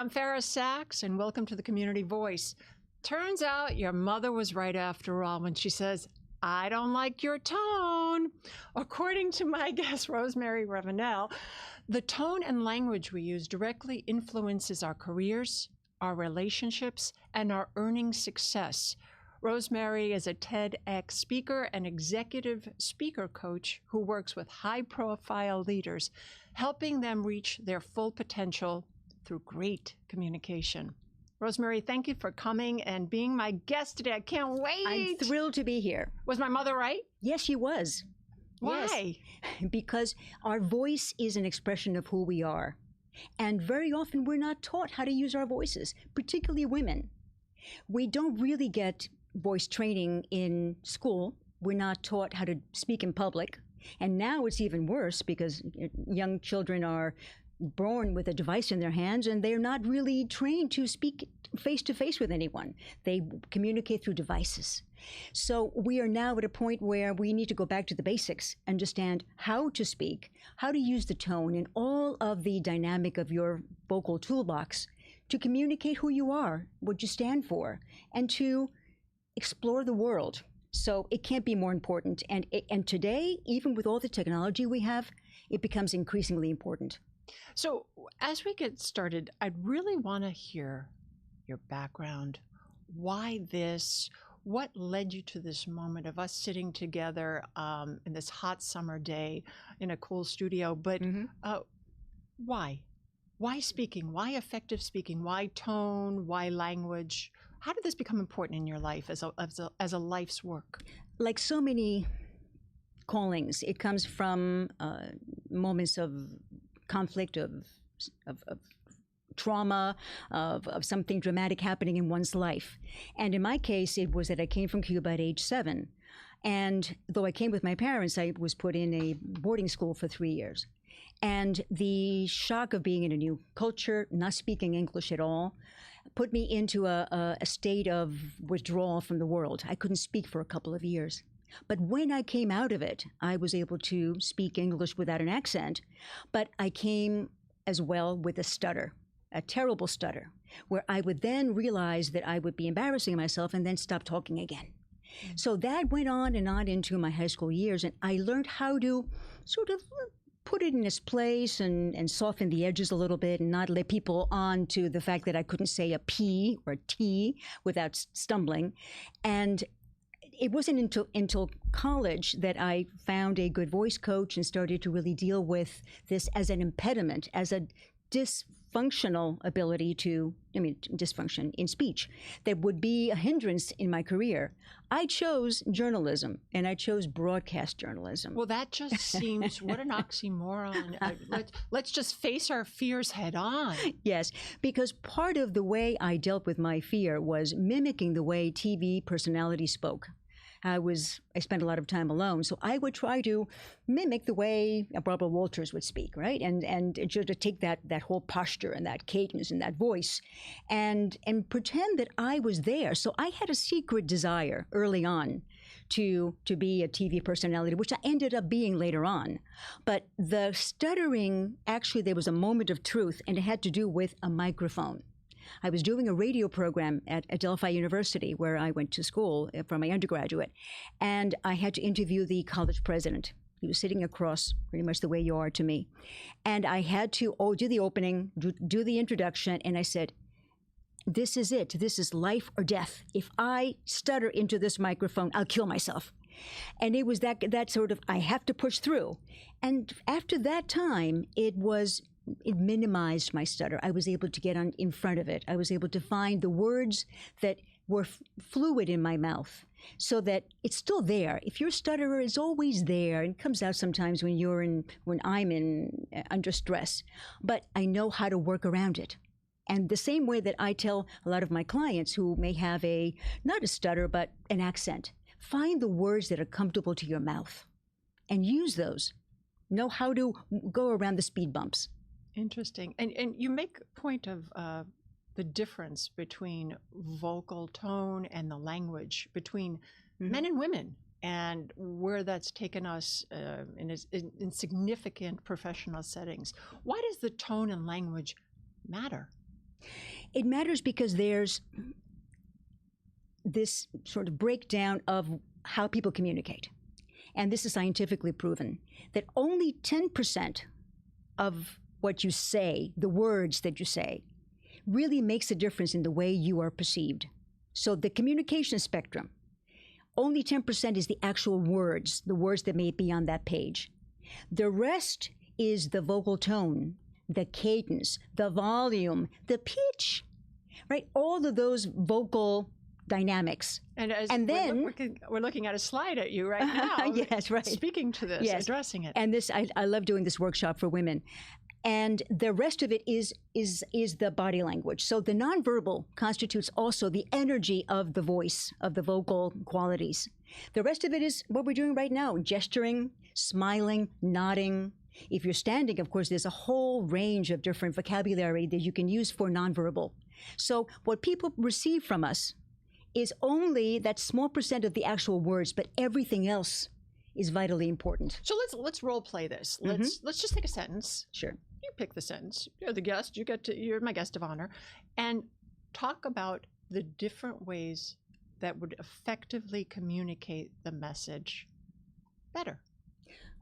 I'm Fara Sax, and welcome to the Community Voice. Turns out your mother was right after all when she says, I don't like your tone. According to my guest, Rosemary Ravinal, the tone and language we use directly influences our careers, our relationships, and our earning success. Rosemary is a TEDx speaker and executive speaker coach who works with high-profile leaders, helping them reach their full potential through great communication. Rosemary, thank you for coming and being my guest today. I can't wait. I'm thrilled to be here. Was my mother right? Yes, she was. Why? Yes. Because our voice is an expression of who we are. And very often we're not taught how to use our voices, particularly women. We don't really get voice training in school. We're not taught how to speak in public. And now it's even worse because young children are born with a device in their hands and they're not really trained to speak face to face with anyone. They communicate through devices. So we are now at a point where we need to go back to the basics, understand how to speak, how to use the tone and all of the dynamic of your vocal toolbox to communicate who you are, what you stand for, and to explore the world. So it can't be more important. And today, even with all the technology we have, it becomes increasingly important. So as we get started, I'd really want to hear your background. Why this? What led you to this moment of us sitting together in this hot summer day in a cool studio? But why? Why speaking? Why effective speaking? Why tone? Why language? How did this become important in your life as a life's work? Like so many callings, it comes from moments of conflict, of trauma, of something dramatic happening in one's life. And in my case, it was that I came from Cuba at age 7. And though I came with my parents, I was put in a boarding school for 3 years. And the shock of being in a new culture, not speaking English at all, put me into a state of withdrawal from the world. I couldn't speak for a couple of years. But when I came out of it, I was able to speak English without an accent, but I came as well with a stutter, a terrible stutter, where I would then realize that I would be embarrassing myself and then stop talking again. So that went on and on into my high school years, and I learned how to sort of put it in its place and soften the edges a little bit and not let people on to the fact that I couldn't say a P or a T without stumbling. And it wasn't until college that I found a good voice coach and started to really deal with this as an impediment, as a dysfunctional ability to, dysfunction in speech that would be a hindrance in my career. I chose journalism, and I chose broadcast journalism. Well, that just seems, what an oxymoron. Let's just face our fears head on. Yes, because part of the way I dealt with my fear was mimicking the way TV personalities spoke. I spent a lot of time alone, so I would try to mimic the way Barbara Walters would speak, right? And just to take that whole posture and that cadence and that voice and pretend that I was there. So I had a secret desire early on to be a TV personality, which I ended up being later on. But the stuttering, actually, there was a moment of truth, and it had to do with a microphone. I was doing a radio program at Adelphi University, where I went to school for my undergraduate, and I had to interview the college president. He was sitting across pretty much the way you are to me. And I had to do the opening, do the introduction, and I said, this is it. This is life or death. If I stutter into this microphone, I'll kill myself. And it was that sort of, I have to push through. And after that time, it minimized my stutter. I was able to get in front of it. I was able to find the words that were fluid in my mouth so that it's still there. If your stutterer is always there, and it comes out sometimes when I'm under stress, but I know how to work around it. And the same way that I tell a lot of my clients who may have not a stutter, but an accent, find the words that are comfortable to your mouth and use those. Know how to go around the speed bumps. Interesting. And you make a point of the difference between vocal tone and the language between men and women, and where that's taken us in significant professional settings. Why does the tone and language matter? It matters because there's this sort of breakdown of how people communicate. And this is scientifically proven that only 10% of what you say, the words that you say, really makes a difference in the way you are perceived. So the communication spectrum, only 10% is the actual words, the words that may be on that page. The rest is the vocal tone, the cadence, the volume, the pitch, right? All of those vocal dynamics. And then we're looking at a slide at you right now. Yes, right. Speaking to this, yes. Addressing it. And this, I love doing this workshop for women. And the rest of it is the body language. So the nonverbal constitutes also the energy of the voice, of the vocal qualities. The rest of it is what we're doing right now, gesturing, smiling, nodding. If you're standing, of course, there's a whole range of different vocabulary that you can use for nonverbal. So what people receive from us is only that small percent of the actual words, but everything else is vitally important. So let's role play this. Let's just take a sentence. Sure. You pick the sentence. You're the guest. You're my guest of honor, and talk about the different ways that would effectively communicate the message better.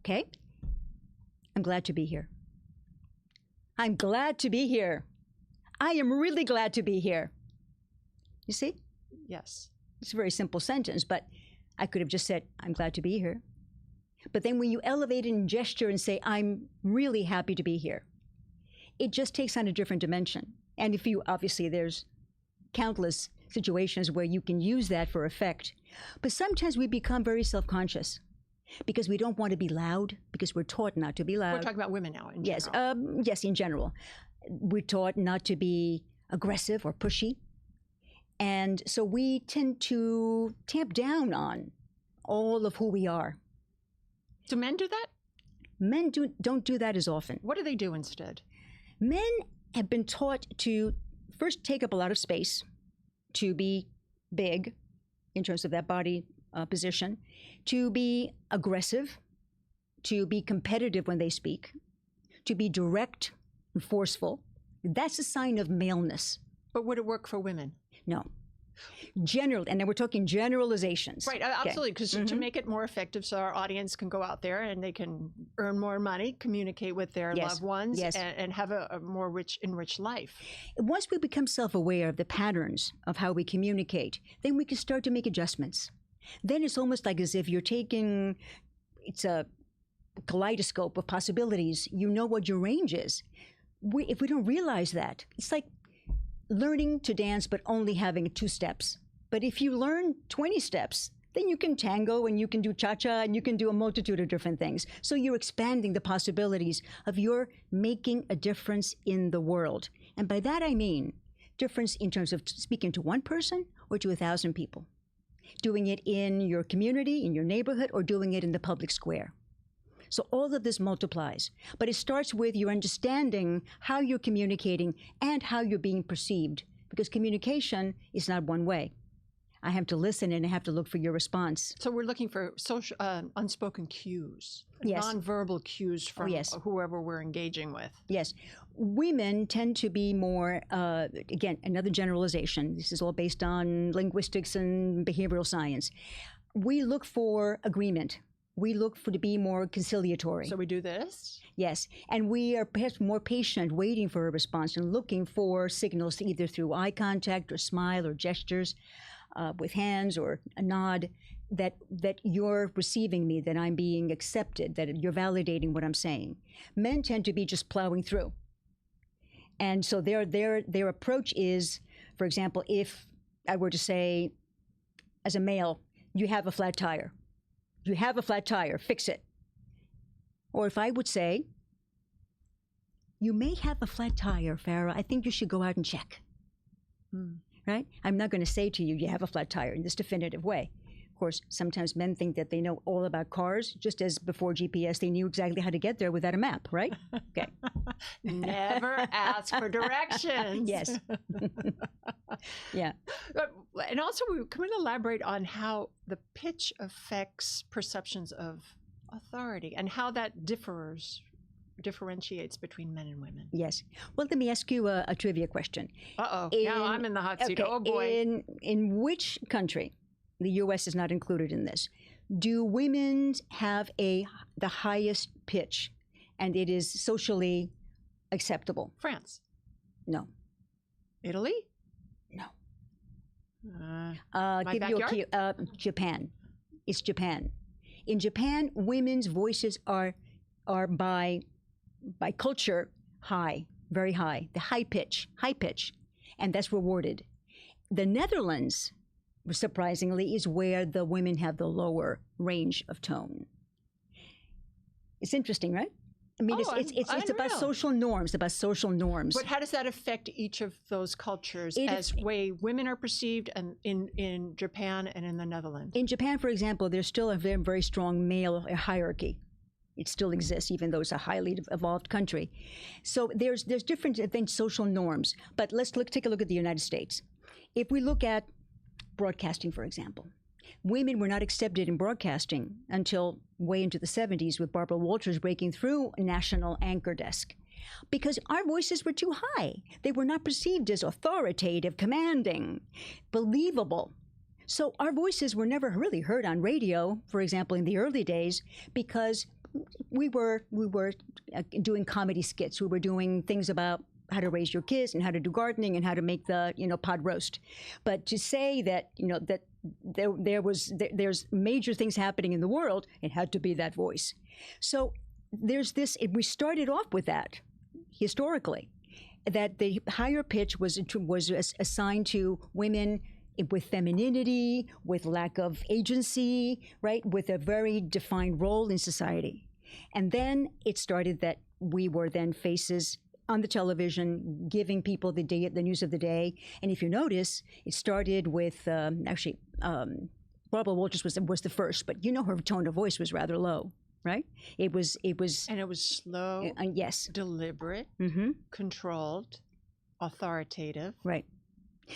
Okay. I'm glad to be here. I'm glad to be here. I am really glad to be here. You see? Yes. It's a very simple sentence, but I could have just said, I'm glad to be here. But then when you elevate it and gesture and say, I'm really happy to be here, it just takes on a different dimension. And if you, obviously, there's countless situations where you can use that for effect. But sometimes we become very self-conscious because we don't want to be loud, because we're taught not to be loud. We're talking about women now in general. Yes, yes, in general. We're taught not to be aggressive or pushy. And so we tend to tamp down on all of who we are. Do men do that? Men don't do that as often. What do they do instead? Men have been taught to first take up a lot of space, to be big in terms of that body position, to be aggressive, to be competitive when they speak, to be direct and forceful. That's a sign of maleness. But would it work for women? No. General, and then we're talking generalizations. Right, absolutely, because to make it more effective so our audience can go out there and they can earn more money, communicate with their loved ones, and have a more enriched life. Once we become self-aware of the patterns of how we communicate, then we can start to make adjustments. Then it's almost like as if you're taking, it's a kaleidoscope of possibilities. You know what your range is. If we don't realize that, it's like learning to dance but only having 2 steps. But if you learn 20 steps, then you can tango and you can do cha-cha and you can do a multitude of different things. So you're expanding the possibilities of your making a difference in the world. And by that I mean difference in terms of speaking to one person or to 1,000 people. Doing it in your community, in your neighborhood, or doing it in the public square. So all of this multiplies, but it starts with your understanding how you're communicating and how you're being perceived, because communication is not one way. I have to listen and I have to look for your response. So we're looking for social, unspoken cues, yes. Nonverbal cues from whoever we're engaging with. Yes. Women tend to be more, again, another generalization. This is all based on linguistics and behavioral science. We look for agreement. We look to be more conciliatory. So we do this? Yes. And we are perhaps more patient, waiting for a response and looking for signals either through eye contact or smile or gestures with hands or a nod that you're receiving me, that I'm being accepted, that you're validating what I'm saying. Men tend to be just plowing through. And so their approach is, for example, if I were to say, as a male, you have a flat tire. You have a flat tire, fix it. Or if I would say, you may have a flat tire, Fara. I think you should go out and check. Right? I'm not going to say to you, you have a flat tire in this definitive way. Of course, sometimes men think that they know all about cars, just as before GPS, they knew exactly how to get there without a map, right? Okay. Never ask for directions. Yes. Yeah. And also, can we elaborate on how the pitch affects perceptions of authority and how that differs differentiates between men and women? Yes. Well, let me ask you a trivia question. Uh-oh. Now I'm in the hot seat. Okay, Oh, boy. in which country, the U.S. is not included in this, do women have the highest pitch, and it is socially acceptable? France. No. Italy? No. My Give you a backyard? key. Japan. It's Japan. In Japan, women's voices are by culture high, very high. The high pitch, and that's rewarded. The Netherlands, surprisingly, is where the women have the lower range of tone. It's interesting, right? I mean, it's about social norms, But how does that affect each of those cultures as way women are perceived and in Japan and in the Netherlands? In Japan, for example, there's still a very, very strong male hierarchy. It still exists, even though it's a highly evolved country. So there's different, I think, social norms. But let's take a look at the United States. If we look at broadcasting, for example, women were not accepted in broadcasting until way into the 70s with Barbara Walters breaking through national anchor desk because our voices were too high. They were not perceived as authoritative, commanding, believable. So our voices were never really heard on radio, for example, in the early days, because we were doing comedy skits. We were doing things about how to raise your kids and how to do gardening and how to make the pot roast. But to say that that there's major things happening in the world, it had to be that voice. So there's this. We started off with that historically, that the higher pitch was assigned to women with femininity, with lack of agency, right, with a very defined role in society. And then it started that we were then faces on the television, giving people the news of the day. And if you notice, it started with Barbara Walters was the first, but her tone of voice was rather low, right? It was slow, yes, deliberate, controlled, authoritative, right.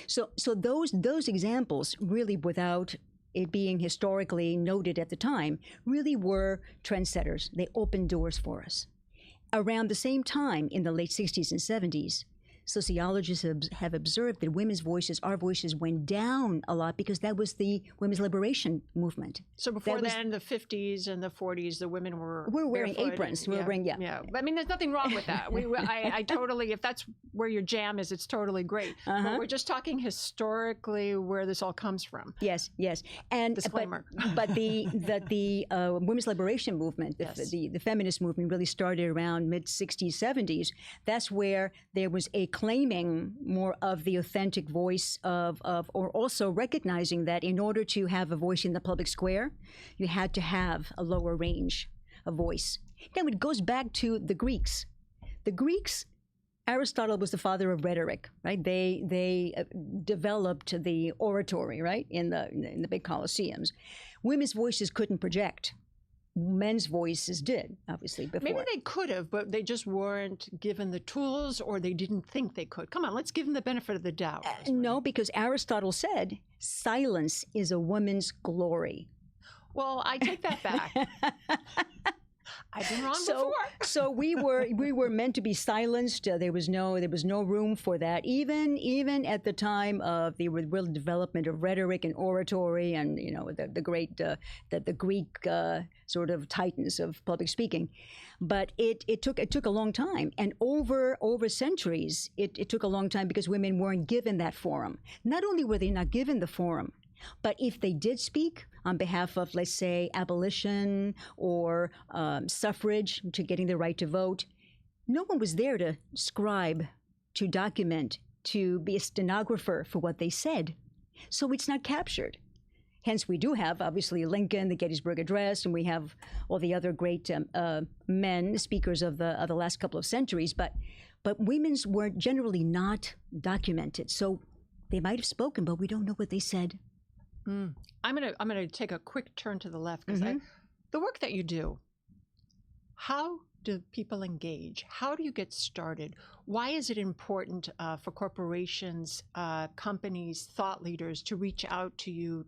So those examples really, without it being historically noted at the time, really were trendsetters. They opened doors for us. Around the same time, in the late 60s and 70s, sociologists have observed that women's voices, our voices, went down a lot because that was the women's liberation movement. So before then, the 50s and the 40s, the women were wearing aprons. We were wearing, yeah. I mean, there's nothing wrong with that. I totally, if that's where your jam is, it's totally great. But we're just talking historically where this all comes from. Yes. And disclaimer. But the women's liberation movement, the feminist movement, really started around mid 60s, 70s. That's where there was a claiming more of the authentic voice or also recognizing that in order to have a voice in the public square, you had to have a lower range of voice. Now it goes back to the Greeks. The Greeks, Aristotle was the father of rhetoric, right? They developed the oratory, right, in the big colosseums. Women's voices couldn't project. Men's voices did, obviously, before. Maybe they could have, but they just weren't given the tools, or they didn't think they could. Come on, let's give them the benefit of the doubt. No, because Aristotle said silence is a woman's glory. Well, I take that back. I've been wrong before. So we were meant to be silenced. There was no room for that. Even at the time of the real development of rhetoric and oratory, and the great the Greek sort of titans of public speaking, but it took a long time, and over centuries it took a long time because women weren't given that forum. Not only were they not given the forum, but if they did speak on behalf of, let's say, abolition or suffrage, to getting the right to vote, no one was there to scribe, to document, to be a stenographer for what they said. So it's not captured. Hence, we do have, obviously, Lincoln, the Gettysburg Address, and we have all the other great men, speakers of the last couple of centuries, but women's were generally not documented. So they might have spoken, but we don't know what they said. I'm gonna take a quick turn to the left because the work that you do, how do people engage? How do you get started? Why is it important for corporations, companies, thought leaders to reach out to you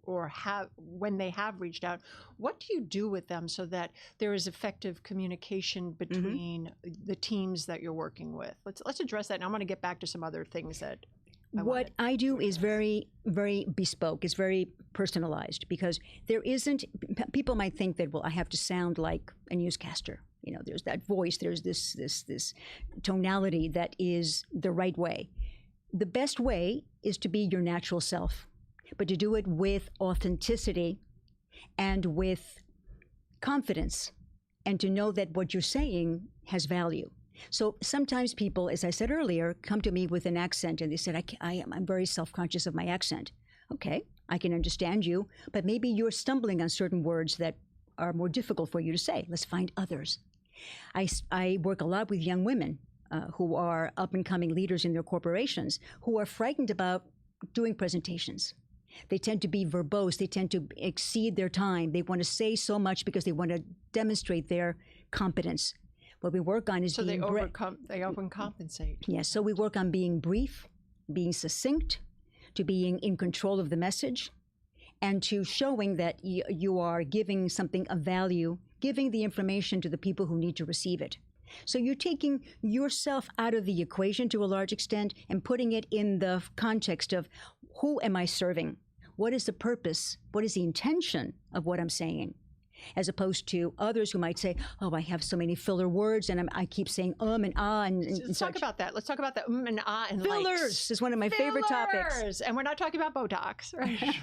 or have, when they have reached out, what do you do with them so that there is effective communication between the teams that you're working with? Let's address that. And I'm going to get back to some other things that what I do is very, very bespoke. It's very personalized because there isn't, people might think that, well, I have to sound like a newscaster. You know, there's that voice, there's this tonality that is the right way. The best way is to be your natural self, but to do it with authenticity and with confidence, and to know that what you're saying has value. So sometimes people, as I said earlier, come to me with an accent and they said, I'm very self-conscious of my accent. Okay, I can understand you, but maybe you're stumbling on certain words that are more difficult for you to say. Let's find others. I work a lot with young women who are up-and-coming leaders in their corporations who are frightened about doing presentations. They tend to be verbose. They tend to exceed their time. They want to say so much because they want to demonstrate their competence. What we work on is so they overcompensate. Yes, so we work on being brief, being succinct, to being in control of the message, and to showing that you are giving something of value, giving the information to the people who need to receive it. So you're taking yourself out of the equation to a large extent and putting it in the context of who am I serving? What is the purpose? What is the intention of what I'm saying? As opposed to others who might say, oh, I have so many filler words and I keep saying and ah. Let's talk about that. Let's talk about the and ah and fillers likes. Is one of my favorite topics. And we're not talking about Botox, right?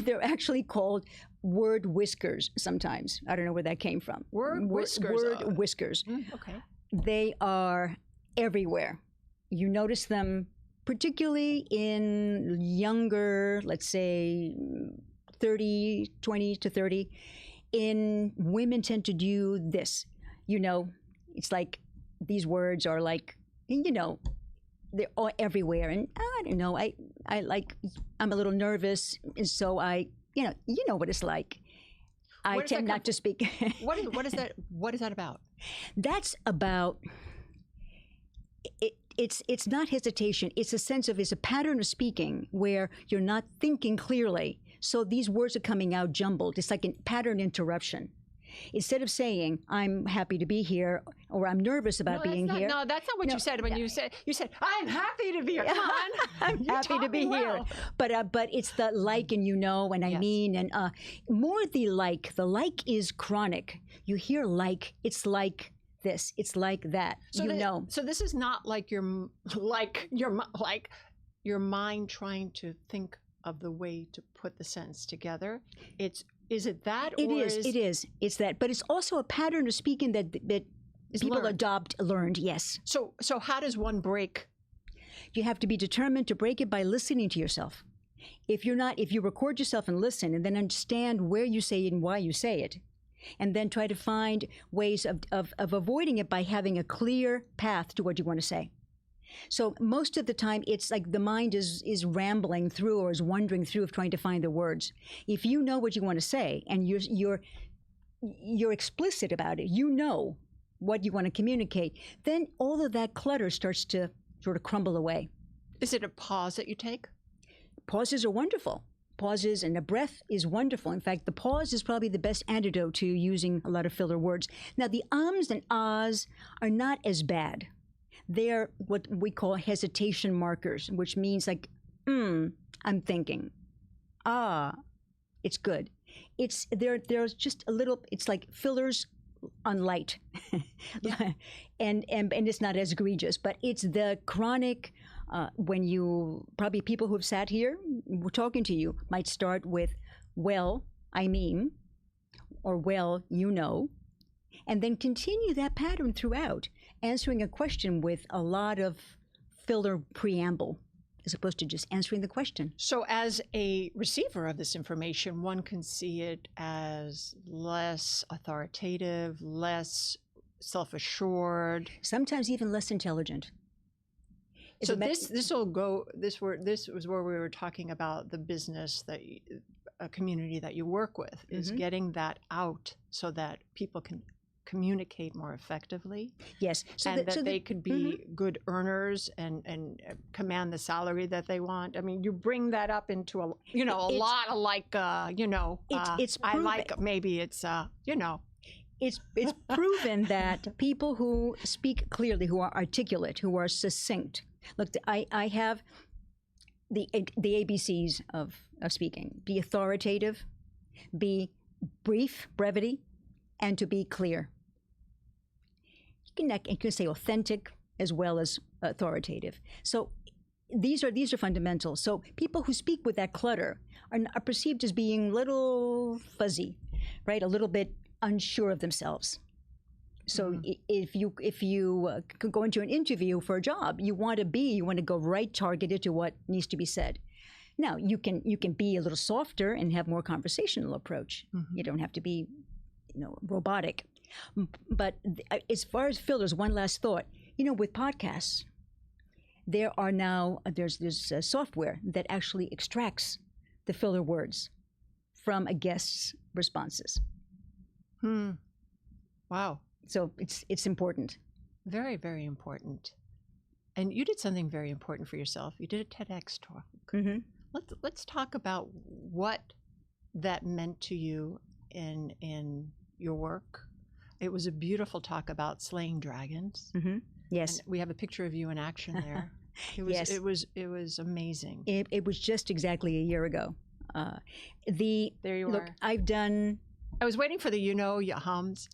They're actually called word whiskers sometimes. I don't know where that came from. Word whiskers. Word whiskers. Okay. They are everywhere. You notice them particularly in younger, let's say, 20 to 30, in women tend to do this. You know, it's like these words are like, you know, they're all everywhere. And I don't know, I'm a little nervous. And so you know what it's like. I tend not to speak. What is that? What is that about? That's about, it's not hesitation. It's a pattern of speaking where you're not thinking clearly. So these words are coming out jumbled. It's like a pattern interruption. Instead of saying, I'm happy to be here, or I'm nervous about being here. No, that's not what you said. When you said, I'm happy to be here. Come on. I'm happy to be here. But it's the like and and I mean, and more the like. The like is chronic. You hear like, it's like this, it's like that, so So this is not like your mind trying to think of the way to put the sentence together. Is it that? It is. It's that. But it's also a pattern of speaking that people learned, yes. So how does one break? You have to be determined to break it by listening to yourself. If you record yourself and listen and then understand where you say it and why you say it, and then try to find ways of avoiding it by having a clear path to what you want to say. So most of the time, it's like the mind is rambling through or is wandering through of trying to find the words. If you know what you want to say and you're explicit about it, you know what you want to communicate, then all of that clutter starts to sort of crumble away. Is it a pause that you take? Pauses are wonderful. Pauses and a breath is wonderful. In fact, the pause is probably the best antidote to using a lot of filler words. Now, the ums and ahs are not as bad. They're what we call hesitation markers, which means like, I'm thinking. Ah, it's good. There's just a little, it's like fillers on light. Yeah. and it's not as egregious, but it's the chronic, when probably people who have sat here, we're talking to you, might start with, well, I mean, or well, you know, and then continue that pattern throughout, answering a question with a lot of filler preamble, as opposed to just answering the question. So as a receiver of this information, one can see it as less authoritative, less self-assured. Sometimes even less intelligent. So this was where we were talking about the business a community that you work with, is getting that out so that people can communicate more effectively. Yes. And that they could be good earners and command the salary that they want. I mean, you bring that up into a lot of like, it's I proven. like, maybe it's, It's proven that people who speak clearly, who are articulate, who are succinct. Look, I have the ABCs of speaking: be authoritative, be brief, brevity, and to be clear. You can say authentic as well as authoritative. So these are fundamentals. So people who speak with that clutter are perceived as being little fuzzy, right? A little bit unsure of themselves. So if you could go into an interview for a job, you want to go right targeted to what needs to be said. Now you can be a little softer and have more conversational approach. You don't have to be, robotic. But as far as fillers, one last thought. With podcasts, there's software that actually extracts the filler words from a guest's responses. Wow. So it's important. Very, very important. And you did something very important for yourself. You did a TEDx talk. Let's talk about what that meant to you in your work. It was a beautiful talk about slaying dragons. Yes. And we have a picture of you in action there. Yes. It was amazing. It was just exactly a year ago. There you look, are. I was waiting for the your hums.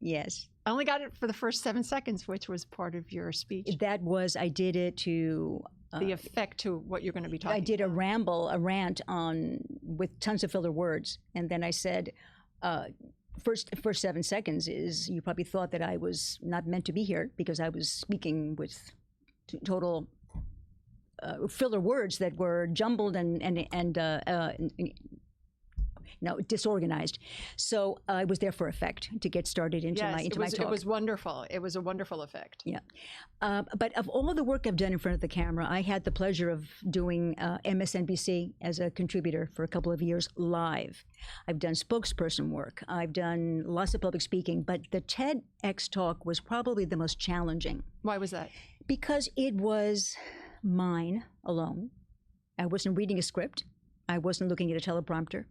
Yes. I only got it for the first 7 seconds, which was part of your speech. I did it to the effect to what you're going to be talking about. I did a rant with tons of filler words, and then I said, first 7 seconds is, you probably thought that I was not meant to be here because I was speaking with total filler words that were jumbled and disorganized. So I was there for effect to get started into my talk. It was wonderful. It was a wonderful effect. Yeah. But of all the work I've done in front of the camera, I had the pleasure of doing MSNBC as a contributor for a couple of years live. I've done spokesperson work. I've done lots of public speaking, but the TEDx talk was probably the most challenging. Why was that? Because it was mine alone. I wasn't reading a script. I wasn't looking at a teleprompter.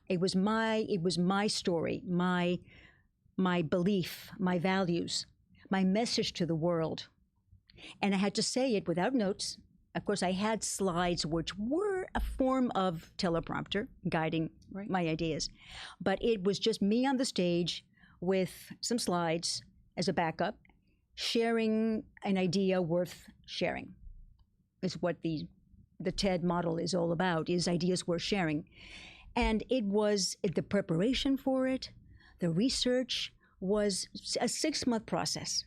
It was my story, my belief, my values, my message to the world. And I had to say it without notes. Of course, I had slides which were a form of teleprompter guiding my ideas. But it was just me on the stage with some slides as a backup, sharing an idea worth sharing. Is what the TED model is all about, is ideas worth sharing. And it was the preparation for it, the research was a 6-month process.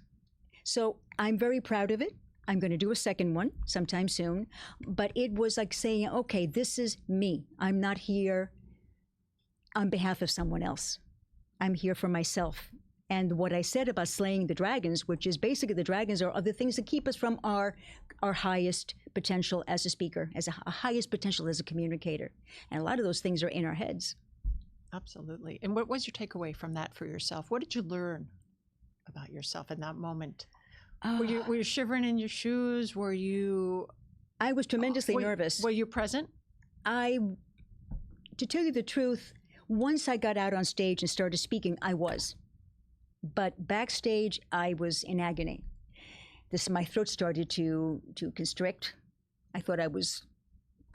So I'm very proud of it. I'm going to do a second one sometime soon. But it was like saying, okay, this is me. I'm not here on behalf of someone else. I'm here for myself. And what I said about slaying the dragons, which is basically the dragons are the things that keep us from our highest potential as a speaker, as a highest potential as a communicator. And a lot of those things are in our heads. Absolutely. And what was your takeaway from that for yourself? What did you learn about yourself in that moment? Were you shivering in your shoes? Were you... I was tremendously nervous. Were you present? To tell you the truth, once I got out on stage and started speaking, I was. But backstage, I was in agony. My throat started to constrict. I thought I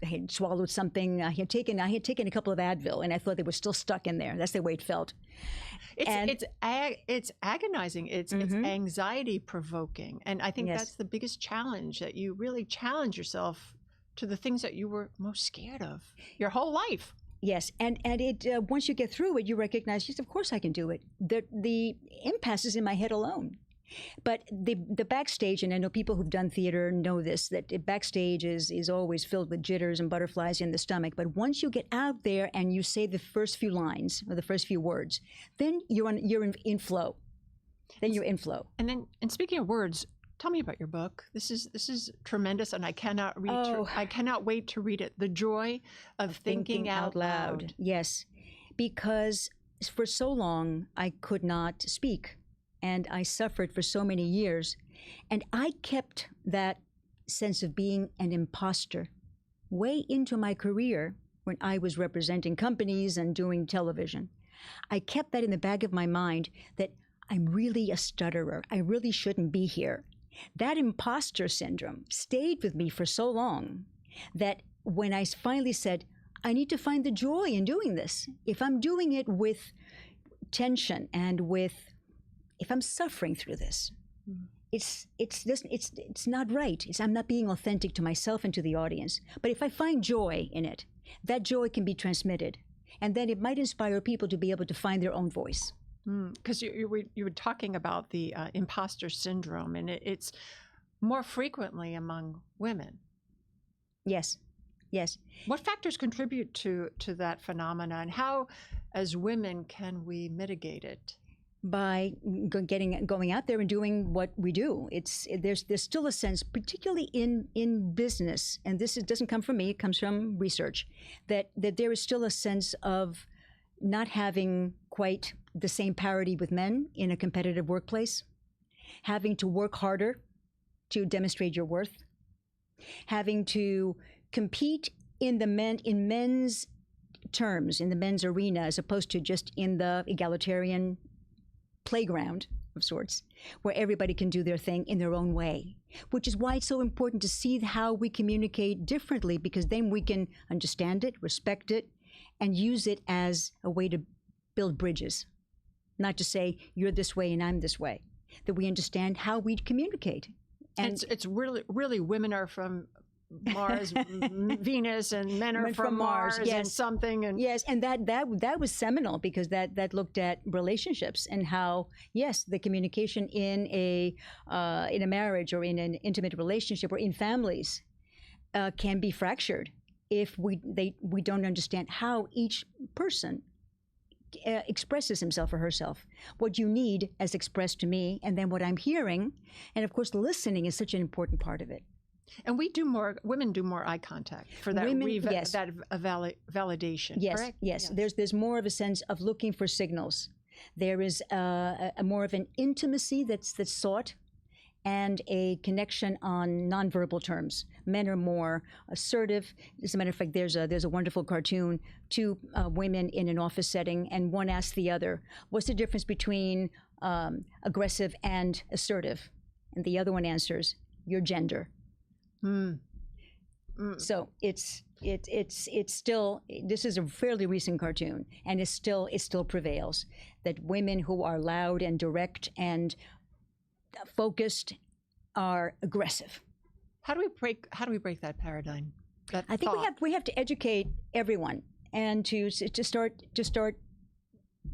had swallowed something. I had taken a couple of Advil, and I thought they were still stuck in there. That's the way it felt. It's agonizing. It's anxiety provoking, and I think that's the biggest challenge, that you really challenge yourself to the things that you were most scared of your whole life. Yes, and it once you get through it, you recognize, yes, of course I can do it. The impasse is in my head alone. But the backstage, and I know people who've done theater know this, that backstage is always filled with jitters and butterflies in the stomach. But once you get out there and you say the first few lines or the first few words, then you're in flow. Then you're in flow. And speaking of words, tell me about your book. This is tremendous, and I cannot wait to read it. The Joy of Thinking Out Loud. Yes, because for so long I could not speak. and I suffered for so many years. And I kept that sense of being an imposter way into my career when I was representing companies and doing television. I kept that in the back of my mind that I'm really a stutterer. I really shouldn't be here. That imposter syndrome stayed with me for so long that when I finally said, I need to find the joy in doing this. If I'm doing it with tension and if I'm suffering through this, it's not right. I'm not being authentic to myself and to the audience. But if I find joy in it, that joy can be transmitted. And then it might inspire people to be able to find their own voice. Because you were talking about the imposter syndrome, and it's more frequently among women. Yes. What factors contribute to that phenomenon? How, as women, can we mitigate it? By going out there and doing what we do. There's still a sense, particularly in business, and doesn't come from me, it comes from research, that there is still a sense of not having quite the same parity with men in a competitive workplace, having to work harder to demonstrate your worth, having to compete in men's terms, in the men's arena, as opposed to just in the egalitarian playground of sorts, where everybody can do their thing in their own way, which is why it's so important to see how we communicate differently, because then we can understand it, respect it, and use it as a way to build bridges, not to say you're this way and I'm this way, that we understand how we communicate. And it's really women are from Mars, Venus, and men are from Mars, yes. And something. And yes, and that was seminal, because that looked at relationships and how, yes, the communication in a marriage or in an intimate relationship or in families can be fractured if we don't understand how each person expresses himself or herself, what you need as expressed to me, and then what I'm hearing, and of course listening is such an important part of it. And women do more eye contact for that validation. Yes, correct? Yes. There's more of a sense of looking for signals. There is a more of an intimacy that's sought, and a connection on nonverbal terms. Men are more assertive. As a matter of fact, there's a wonderful cartoon, two women in an office setting, and one asks the other, what's the difference between aggressive and assertive? And the other one answers, your gender. So it's still, this is a fairly recent cartoon, and it still prevails, that women who are loud and direct and focused are aggressive. How do we break that paradigm? I think we have to educate everyone, and to start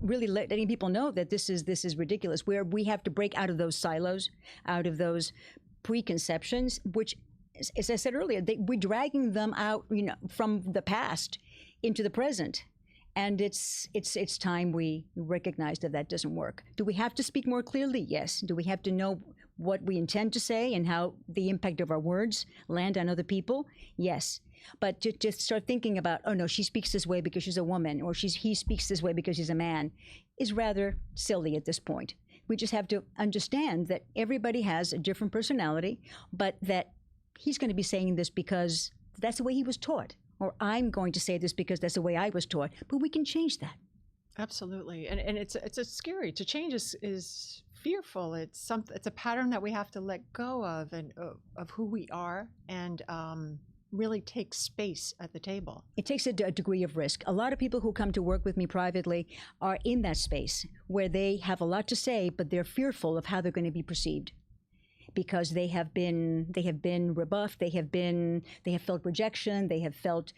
really letting people know that this is ridiculous. Where we have to break out of those silos, out of those preconceptions, which, as I said earlier, we're dragging them out, from the past into the present. And it's time we recognize that doesn't work. Do we have to speak more clearly? Yes. Do we have to know what we intend to say and how the impact of our words land on other people? Yes. But to just start thinking about, oh no, she speaks this way because she's a woman, or he speaks this way because he's a man, is rather silly at this point. We just have to understand that everybody has a different personality, but that he's going to be saying this because that's the way he was taught. Or I'm going to say this because that's the way I was taught, but we can change that. Absolutely, and it's scary. To change is fearful. It's a pattern that we have to let go of, and of who we are, and really take space at the table. It takes a degree of risk. A lot of people who come to work with me privately are in that space where they have a lot to say, but they're fearful of how they're going to be perceived, because they have been rebuffed, they have felt rejection, they have felt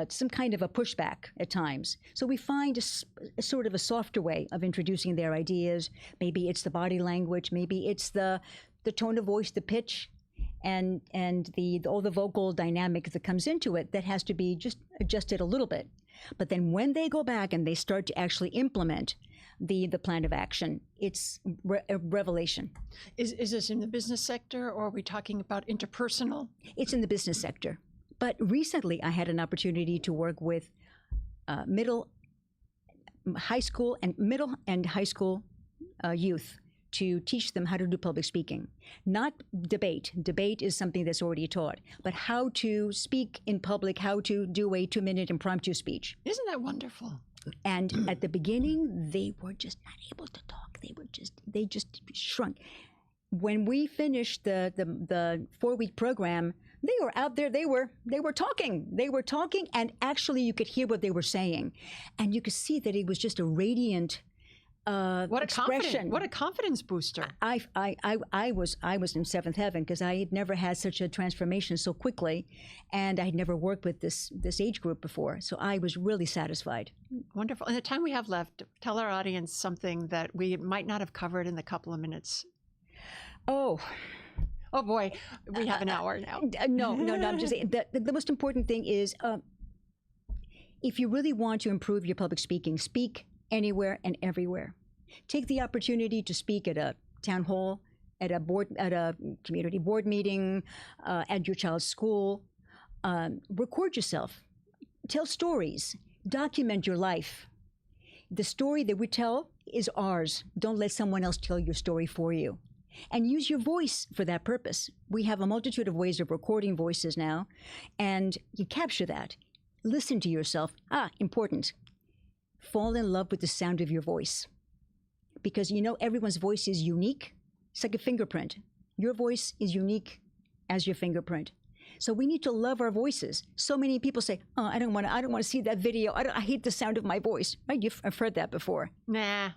some kind of a pushback at times. So we find a sort of a softer way of introducing their ideas. Maybe it's the body language, maybe it's the tone of voice, the pitch, and all the vocal dynamic that comes into it that has to be just adjusted a little bit. But then when they go back and they start to actually implement the plan of action, it's a revelation. Is this in the business sector, or are we talking about interpersonal? It's in the business sector. But recently I had an opportunity to work with middle and high school youth to teach them how to do public speaking. Not debate. Debate is something that's already taught, but how to speak in public, how to do a 2-minute impromptu speech. Isn't that wonderful? And at the beginning, they were just not able to talk. They just shrunk. When we finished the 4-week program, they were out there. They were talking. They were talking, and actually, you could hear what they were saying, and you could see that it was just a radiant expression. What a confidence booster! I was in seventh heaven because I had never had such a transformation so quickly, and I had never worked with this age group before. So I was really satisfied. Wonderful. In the time we have left, tell our audience something that we might not have covered in the couple of minutes. Oh boy, we have an hour now. No. I'm just saying the most important thing is if you really want to improve your public speaking, speak anywhere and everywhere. Take the opportunity to speak at a town hall, at a community board meeting, at your child's school. Record yourself. Tell stories. Document your life. The story that we tell is ours. Don't let someone else tell your story for you. And use your voice for that purpose. We have a multitude of ways of recording voices now, and you capture that. Listen to yourself. Important. Fall in love with the sound of your voice. Because everyone's voice is unique. It's like a fingerprint. Your voice is unique as your fingerprint. So we need to love our voices. So many people say, "Oh, I don't want to see that video. I hate the sound of my voice." Right? I've heard that before. Nah.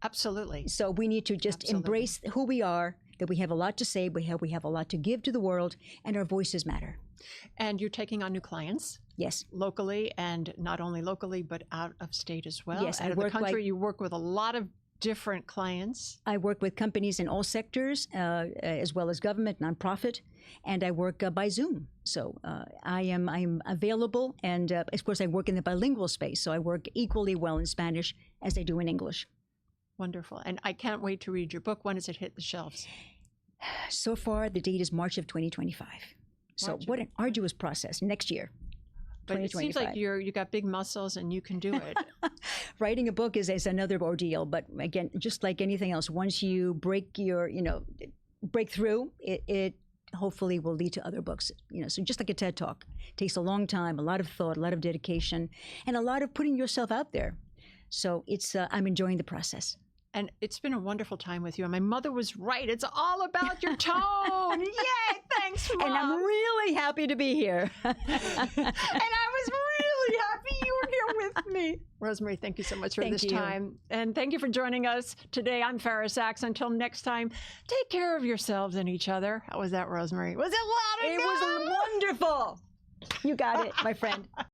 Absolutely. So we need to just embrace who we are, that we have a lot to say, we have a lot to give to the world, and our voices matter. And you're taking on new clients? Yes. Locally, and not only locally, but out of state as well? Yes, out of the country, you work with a lot of different clients. I work with companies in all sectors, as well as government, nonprofit, and I work by Zoom. So I'm available, and of course I work in the bilingual space, so I work equally well in Spanish as I do in English. Wonderful. And I can't wait to read your book. When does it hit the shelves? So far, the date is March of 2025. So what an arduous process. Next year. But it seems like you got big muscles and you can do it. Writing a book is another ordeal. But again, just like anything else, once you break through, it hopefully will lead to other books. So just like a TED Talk, it takes a long time, a lot of thought, a lot of dedication, and a lot of putting yourself out there. So I'm enjoying the process. And it's been a wonderful time with you. And my mother was right. It's all about your tone. Yay! Thanks, Mom. And I'm really happy to be here. And I was really happy you were here with me. Rosemary, thank you so much for this time. And thank you for joining us today. I'm Fara Sax. Until next time, take care of yourselves and each other. How was that, Rosemary? Was it loud and It was wonderful. You got it, my friend.